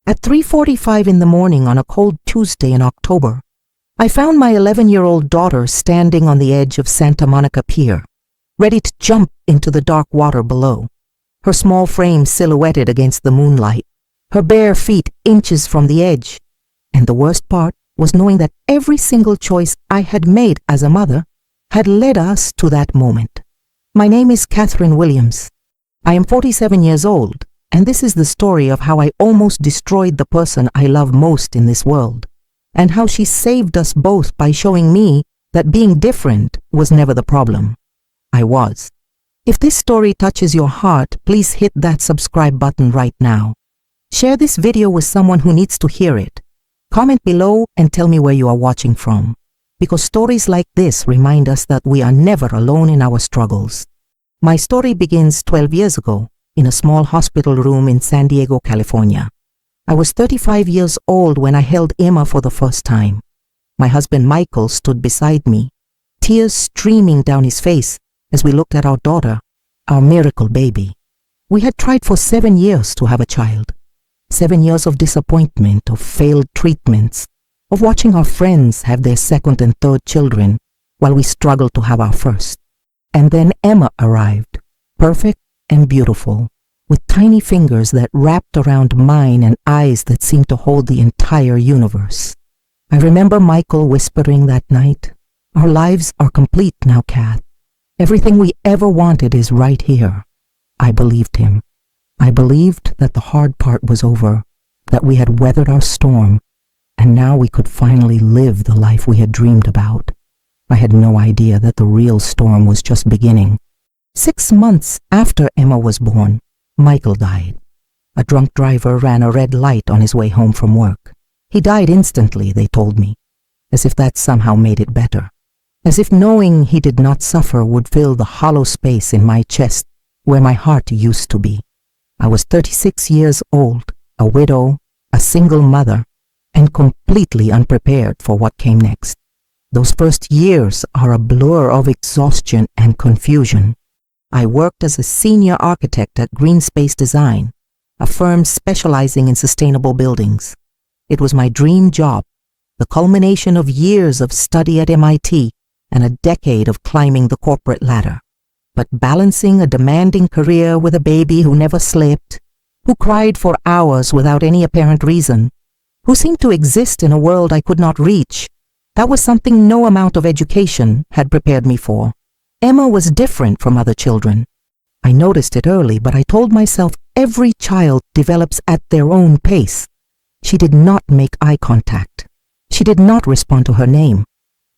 At 3:45 in the morning on a cold Tuesday in October, I found my 11-year-old daughter standing on the edge of Santa Monica Pier, ready to jump into the dark water below, her small frame silhouetted against the moonlight, her bare feet inches from the edge. And the worst part was knowing that every single choice I had made as a mother had led us to that moment. My name is Catharine Williams. I am 47 years old, and this is the story of how I almost destroyed the person I love most in this world, and how she saved us both by showing me that being different was never the problem. I was. If this story touches your heart, please hit that subscribe button right now. Share this video with someone who needs to hear it. Comment below and tell me where you are watching from, because stories like this remind us that we are never alone in our struggles. My story begins 12 years ago in a small hospital room in San Diego, California. I was 35 years old when I held Emma for the first time. My husband Michael stood beside me, tears streaming down his face as we looked at our daughter, our miracle baby. We had tried for 7 years to have a child. 7 years of disappointment, of failed treatments, of watching our friends have their second and third children while we struggled to have our first. And then Emma arrived, perfect and beautiful, with tiny fingers that wrapped around mine and eyes that seemed to hold the entire universe. I remember Michael whispering that night, "Our lives are complete now, Kath. Everything we ever wanted is right here." I believed him. I believed that the hard part was over, that we had weathered our storm, and now we could finally live the life we had dreamed about. I had no idea that the real storm was just beginning. 6 months after Emma was born, Michael died. A drunk driver ran a red light on his way home from work. He died instantly, they told me, as if that somehow made it better. As if knowing he did not suffer would fill the hollow space in my chest where my heart used to be. I was 36 years old, a widow, a single mother, and completely unprepared for what came next. Those first years are a blur of exhaustion and confusion. I worked as a senior architect at Green Space Design, a firm specializing in sustainable buildings. It was my dream job, the culmination of years of study at MIT and a decade of climbing the corporate ladder. But balancing a demanding career with a baby who never slept, who cried for hours without any apparent reason, who seemed to exist in a world I could not reach, that was something no amount of education had prepared me for. Emma was different from other children. I noticed it early, but I told myself every child develops at their own pace. She did not make eye contact. She did not respond to her name.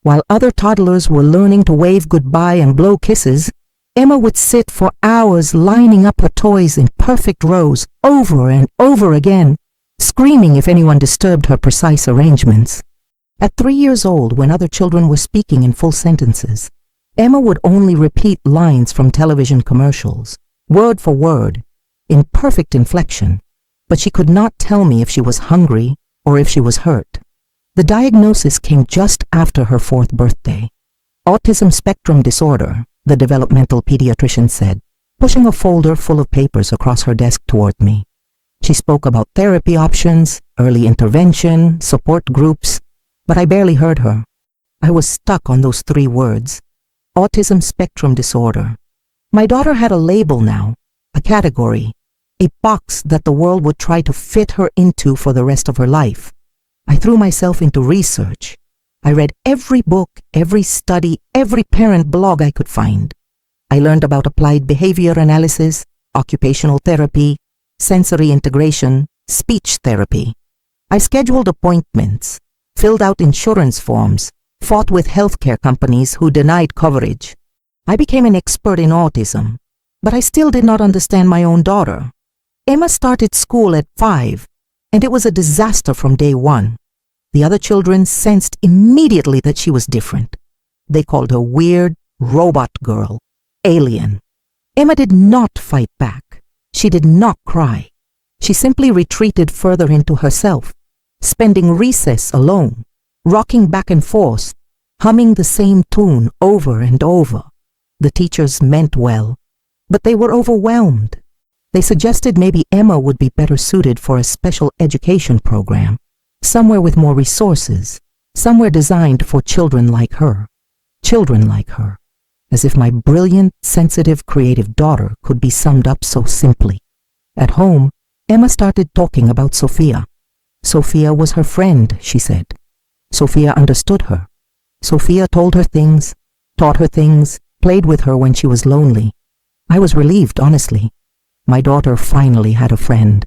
While other toddlers were learning to wave goodbye and blow kisses, Emma would sit for hours lining up her toys in perfect rows over and over again, screaming if anyone disturbed her precise arrangements. At 3 years old, when other children were speaking in full sentences, Emma would only repeat lines from television commercials, word for word, in perfect inflection, but she could not tell me if she was hungry or if she was hurt. The diagnosis came just after her 4th birthday. Autism Spectrum Disorder, the developmental pediatrician said, pushing a folder full of papers across her desk toward me. She spoke about therapy options, early intervention, support groups, but I barely heard her. I was stuck on those 3 words. Autism Spectrum Disorder. My daughter had a label now, a category, a box that the world would try to fit her into for the rest of her life. I threw myself into research. I read every book, every study, every parent blog I could find. I learned about applied behavior analysis, occupational therapy, sensory integration, speech therapy. I scheduled appointments, filled out insurance forms, fought with healthcare companies who denied coverage. I became an expert in autism, but I still did not understand my own daughter. Emma started school at 5, and it was a disaster from day 1. The other children sensed immediately that she was different. They called her weird, robot girl, alien. Emma did not fight back. She did not cry. She simply retreated further into herself, spending recess alone, rocking back and forth, humming the same tune over and over. The teachers meant well, but they were overwhelmed. They suggested maybe Emma would be better suited for a special education program, somewhere with more resources, somewhere designed for children like her. Children like her. As if my brilliant, sensitive, creative daughter could be summed up so simply. At home, Emma started talking about Sophia. Sophia was her friend, she said. Sophia understood her. Sophia told her things, taught her things, played with her when she was lonely. I was relieved, honestly. My daughter finally had a friend.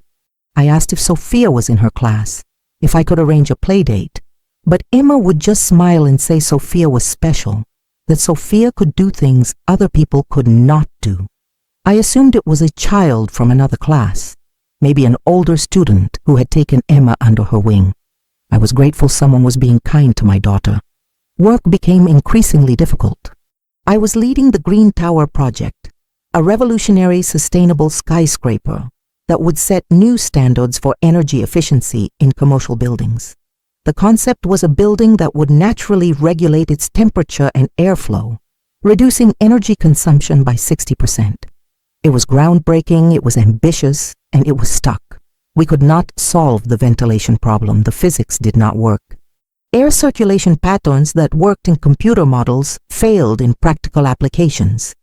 I asked if Sophia was in her class, if I could arrange a play date, but Emma would just smile and say Sophia was special, that Sophia could do things other people could not do. I assumed it was a child from another class, maybe an older student who had taken Emma under her wing. I was grateful someone was being kind to my daughter. Work became increasingly difficult. I was leading the Green Tower project, a revolutionary sustainable skyscraper that would set new standards for energy efficiency in commercial buildings. The concept was a building that would naturally regulate its temperature and airflow, reducing energy consumption by 60%. It was groundbreaking, it was ambitious, and it was stuck. We could not solve the ventilation problem. The physics did not work. Air circulation patterns that worked in computer models failed in practical applications.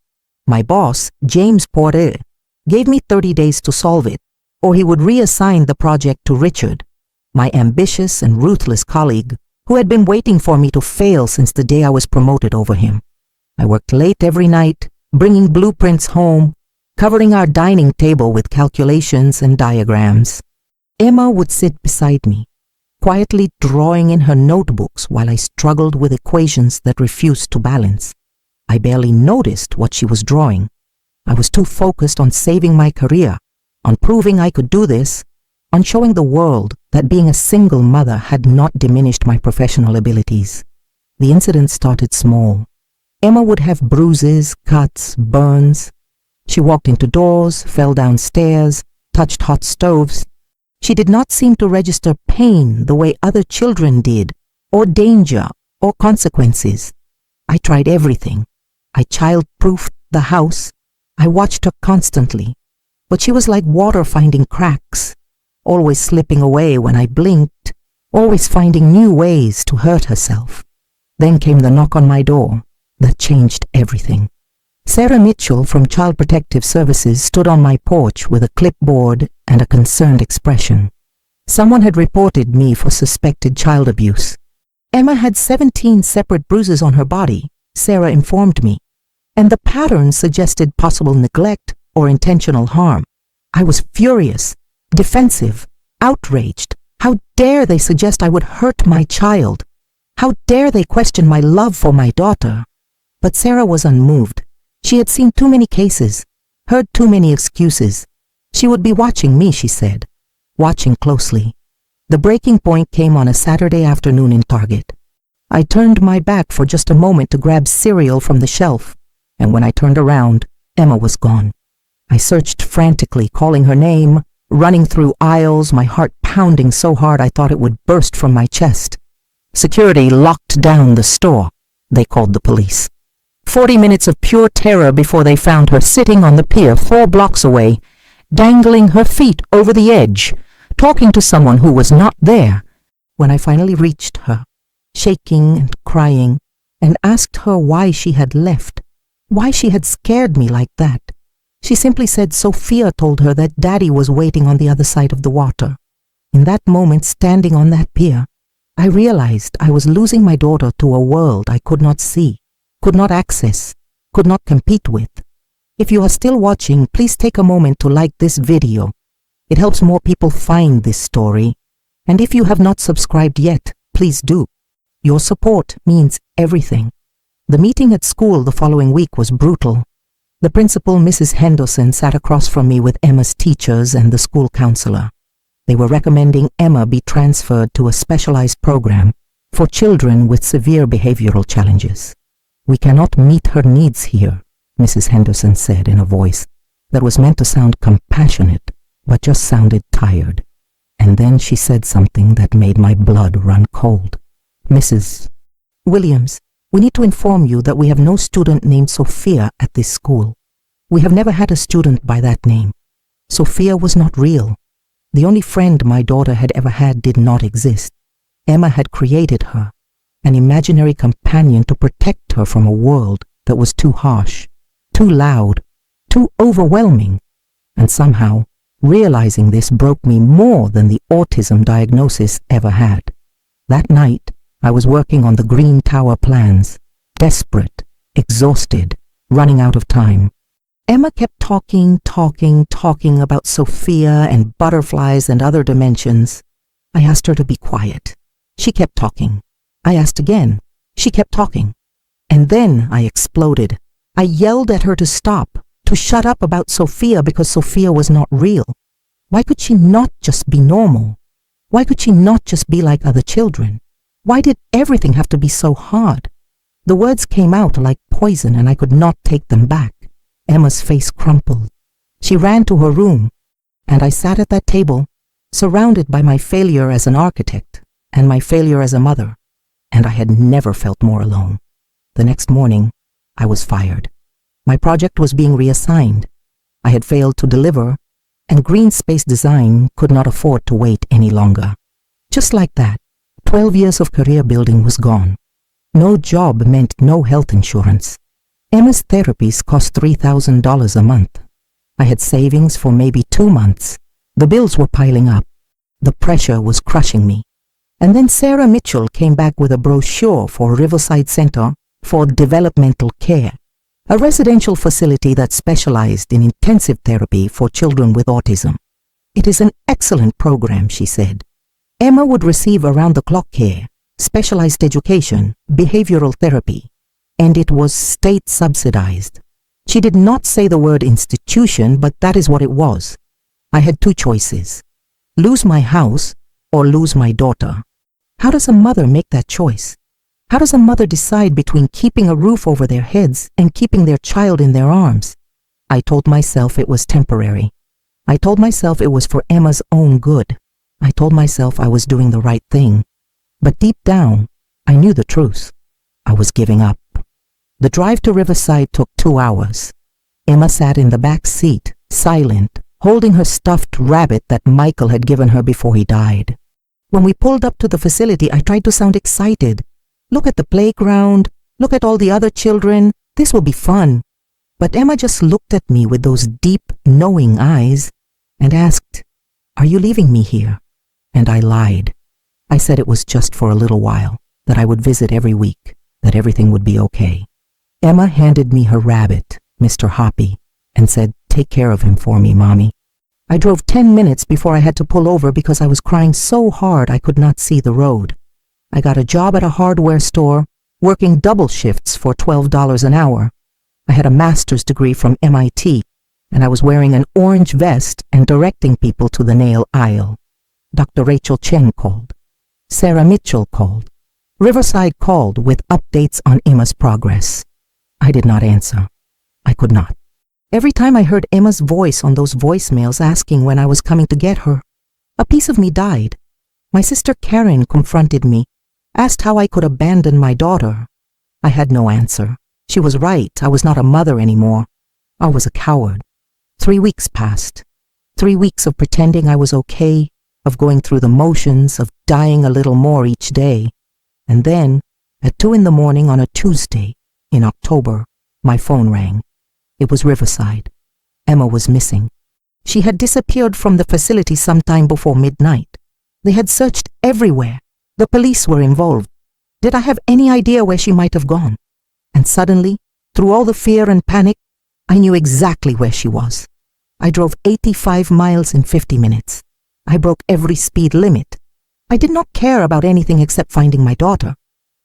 My boss, James Porter, gave me 30 days to solve it, or he would reassign the project to Richard, my ambitious and ruthless colleague, who had been waiting for me to fail since the day I was promoted over him. I worked late every night, bringing blueprints home, covering our dining table with calculations and diagrams. Emma would sit beside me, quietly drawing in her notebooks while I struggled with equations that refused to balance. I barely noticed what she was drawing. I was too focused on saving my career, on proving I could do this, on showing the world that being a single mother had not diminished my professional abilities. The incident started small. Emma would have bruises, cuts, burns. She walked into doors, fell downstairs, touched hot stoves. She did not seem to register pain the way other children did, or danger, or consequences. I tried everything. I child-proofed the house. I watched her constantly, but she was like water finding cracks, always slipping away when I blinked, always finding new ways to hurt herself. Then came the knock on my door that changed everything. Sarah Mitchell from Child Protective Services stood on my porch with a clipboard and a concerned expression. Someone had reported me for suspected child abuse. Emma had 17 separate bruises on her body, Sarah informed me, and the pattern suggested possible neglect or intentional harm. I was furious, defensive, outraged. How dare they suggest I would hurt my child? How dare they question my love for my daughter? But Sarah was unmoved. She had seen too many cases, heard too many excuses. She would be watching me, she said, watching closely. The breaking point came on a Saturday afternoon in Target. I turned my back for just a moment to grab cereal from the shelf, and when I turned around, Emma was gone. I searched frantically, calling her name, running through aisles, my heart pounding so hard I thought it would burst from my chest. Security locked down the store. They called the police. 40 minutes of pure terror before they found her sitting on the pier 4 blocks away, dangling her feet over the edge, talking to someone who was not there. When I finally reached her, shaking and crying, and asked her why she had left, why she had scared me like that, she simply said Sophia told her that Daddy was waiting on the other side of the water. In that moment, standing on that pier, I realized I was losing my daughter to a world I could not see, could not access, could not compete with. If you are still watching, please take a moment to like this video. It helps more people find this story. And if you have not subscribed yet, please do. Your support means everything. The meeting at school the following week was brutal. The principal, Mrs. Henderson, sat across from me with Emma's teachers and the school counselor. They were recommending Emma be transferred to a specialized program for children with severe behavioral challenges. We cannot meet her needs here, Mrs. Henderson said in a voice that was meant to sound compassionate, but just sounded tired. And then she said something that made my blood run cold. Mrs. Williams, we need to inform you that we have no student named Sophia at this school. We have never had a student by that name. Sophia was not real. The only friend my daughter had ever had did not exist. Emma had created her, an imaginary companion to protect her from a world that was too harsh, too loud, too overwhelming. And somehow, realizing this broke me more than the autism diagnosis ever had. That night, I was working on the Green Tower plans, desperate, exhausted, running out of time. Emma kept talking about Sophia and butterflies and other dimensions. I asked her to be quiet. She kept talking. I asked again. She kept talking. And then I exploded. I yelled at her to stop, to shut up about Sophia because Sophia was not real. Why could she not just be normal? Why could she not just be like other children? Why did everything have to be so hard? The words came out like poison and I could not take them back. Emma's face crumpled. She ran to her room, and I sat at that table, surrounded by my failure as an architect and my failure as a mother, and I had never felt more alone. The next morning, I was fired. My project was being reassigned. I had failed to deliver, and Green Space Design could not afford to wait any longer. Just like that, 12 years of career building was gone. No job meant no health insurance. Emma's therapies cost $3,000 a month. I had savings for maybe 2 months. The bills were piling up. The pressure was crushing me. And then Sarah Mitchell came back with a brochure for Riverside Center for Developmental Care, a residential facility that specialized in intensive therapy for children with autism. It is an excellent program, she said. Emma would receive around-the-clock care, specialized education, behavioral therapy, and it was state-subsidized. She did not say the word institution, but that is what it was. I had 2 choices: lose my house or lose my daughter. How does a mother make that choice? How does a mother decide between keeping a roof over their heads and keeping their child in their arms? I told myself it was temporary. I told myself it was for Emma's own good. I told myself I was doing the right thing. But deep down, I knew the truth. I was giving up. The drive to Riverside took 2 hours. Emma sat in the back seat, silent, holding her stuffed rabbit that Michael had given her before he died. When we pulled up to the facility, I tried to sound excited. Look at the playground. Look at all the other children. This will be fun. But Emma just looked at me with those deep, knowing eyes and asked, "Are you leaving me here?" And I lied. I said it was just for a little while, that I would visit every week, that everything would be okay. Emma handed me her rabbit, Mr. Hoppy, and said, "Take care of him for me, Mommy." I drove 10 minutes before I had to pull over because I was crying so hard I could not see the road. I got a job at a hardware store, working double shifts for $12 an hour. I had a master's degree from MIT, and I was wearing an orange vest and directing people to the nail aisle. Dr. Rachel Chen called. Sarah Mitchell called. Riverside called with updates on Emma's progress. I did not answer. I could not. Every time I heard Emma's voice on those voicemails asking when I was coming to get her, a piece of me died. My sister Karen confronted me, asked how I could abandon my daughter. I had no answer. She was right. I was not a mother anymore. I was a coward. 3 weeks passed. 3 weeks of pretending I was okay, of going through the motions, of dying a little more each day. And then, at 2 in the morning on a Tuesday, in October, my phone rang. It was Riverside. Emma was missing. She had disappeared from the facility sometime before midnight. They had searched everywhere. The police were involved. Did I have any idea where she might have gone? And suddenly, through all the fear and panic, I knew exactly where she was. I drove 85 miles in 50 minutes. I broke every speed limit. I did not care about anything except finding my daughter.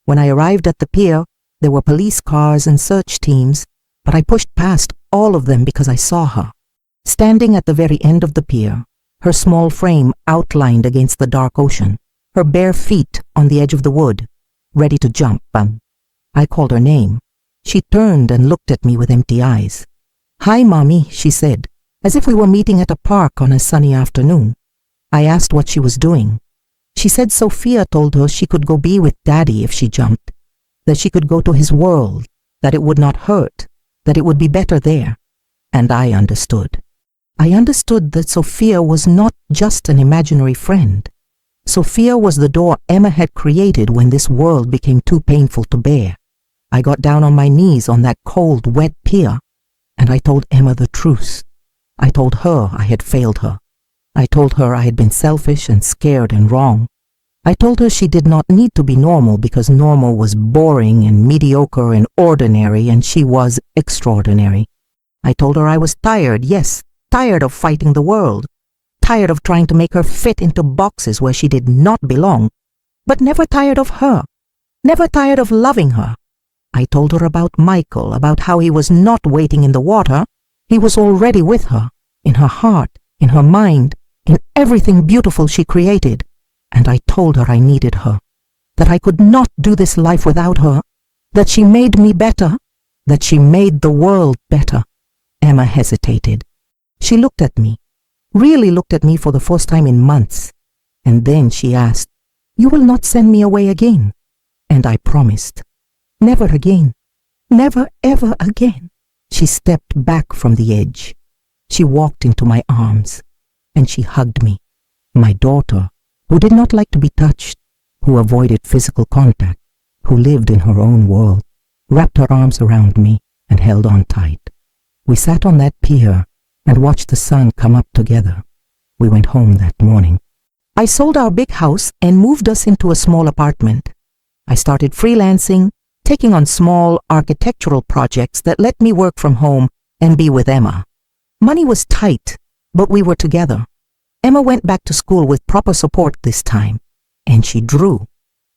When I arrived at the pier, there were police cars and search teams, but I pushed past all of them because I saw her. Standing at the very end of the pier, her small frame outlined against the dark ocean, her bare feet on the edge of the wood, ready to jump. I called her name. She turned and looked at me with empty eyes. "Hi, Mommy," she said, as if we were meeting at a park on a sunny afternoon. I asked what she was doing. She said Sophia told her she could go be with Daddy if she jumped, that she could go to his world, that it would not hurt, that it would be better there. And I understood. I understood that Sophia was not just an imaginary friend. Sophia was the door Emma had created when this world became too painful to bear. I got down on my knees on that cold, wet pier, and I told Emma the truth. I told her I had failed her. I told her I had been selfish and scared and wrong. I told her she did not need to be normal because normal was boring and mediocre and ordinary, and she was extraordinary. I told her I was tired, yes, tired of fighting the world, tired of trying to make her fit into boxes where she did not belong, but never tired of her, never tired of loving her. I told her about Michael, about how he was not waiting in the water. He was already with her, in her heart, in her mind, in everything beautiful she created. And I told her I needed her, that I could not do this life without her, that she made me better, that she made the world better. Emma hesitated. She looked at me, really looked at me for the first time in months. And then she asked, "You will not send me away again?" And I promised, "Never again, never ever again." She stepped back from the edge. She walked into my arms, and she hugged me. My daughter, who did not like to be touched, who avoided physical contact, who lived in her own world, wrapped her arms around me and held on tight. We sat on that pier and watched the sun come up together. We went home that morning. I sold our big house and moved us into a small apartment. I started freelancing, taking on small architectural projects that let me work from home and be with Emma. Money was tight, but we were together. Emma went back to school with proper support this time, and she drew.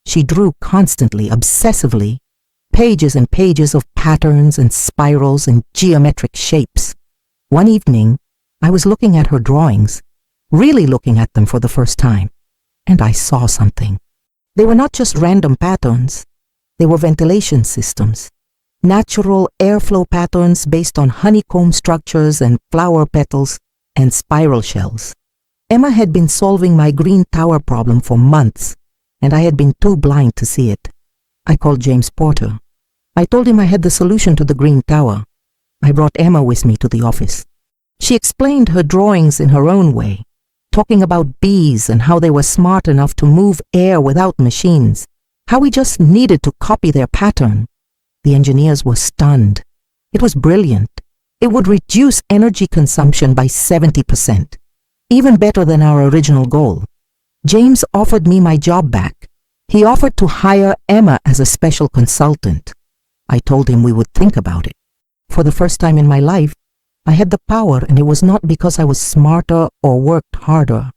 She drew constantly, obsessively, pages and pages of patterns and spirals and geometric shapes. One evening, I was looking at her drawings, really looking at them for the first time, and I saw something. They were not just random patterns. They were ventilation systems, natural airflow patterns based on honeycomb structures and flower petals and spiral shells. Emma had been solving my green tower problem for months, and I had been too blind to see it. I called James Porter. I told him I had the solution to the green tower. I brought Emma with me to the office. She explained her drawings in her own way, talking about bees and how they were smart enough to move air without machines, how we just needed to copy their pattern. The engineers were stunned. It was brilliant. It would reduce energy consumption by 70%. Even better than our original goal. James offered me my job back. He offered to hire Emma as a special consultant. I told him we would think about it. For the first time in my life, I had the power, and it was not because I was smarter or worked harder.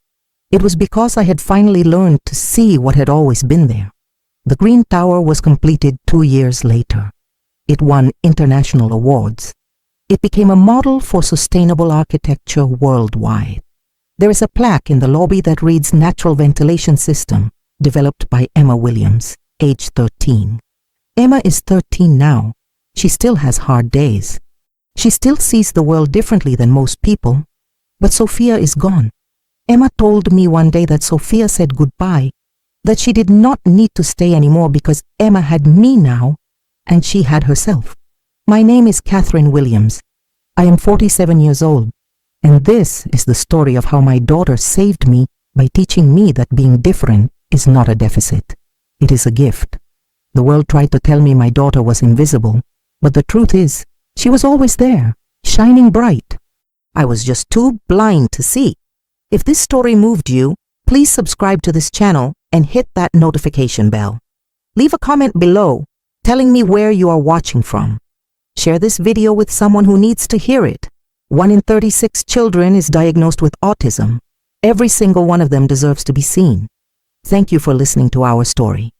It was because I had finally learned to see what had always been there. The Green Tower was completed 2 years later. It won international awards. It became a model for sustainable architecture worldwide. There is a plaque in the lobby that reads Natural Ventilation System, developed by Emma Williams, age 13. Emma is 13 now. She still has hard days. She still sees the world differently than most people. But Sophia is gone. Emma told me one day that Sophia said goodbye, that she did not need to stay anymore because Emma had me now, and she had herself. My name is Catharine Williams. I am 47 years old. And this is the story of how my daughter saved me by teaching me that being different is not a deficit. It is a gift. The world tried to tell me my daughter was invisible, but the truth is, she was always there, shining bright. I was just too blind to see. If this story moved you, please subscribe to this channel and hit that notification bell. Leave a comment below telling me where you are watching from. Share this video with someone who needs to hear it. 1 in 36 children is diagnosed with autism. Every single one of them deserves to be seen. Thank you for listening to our story.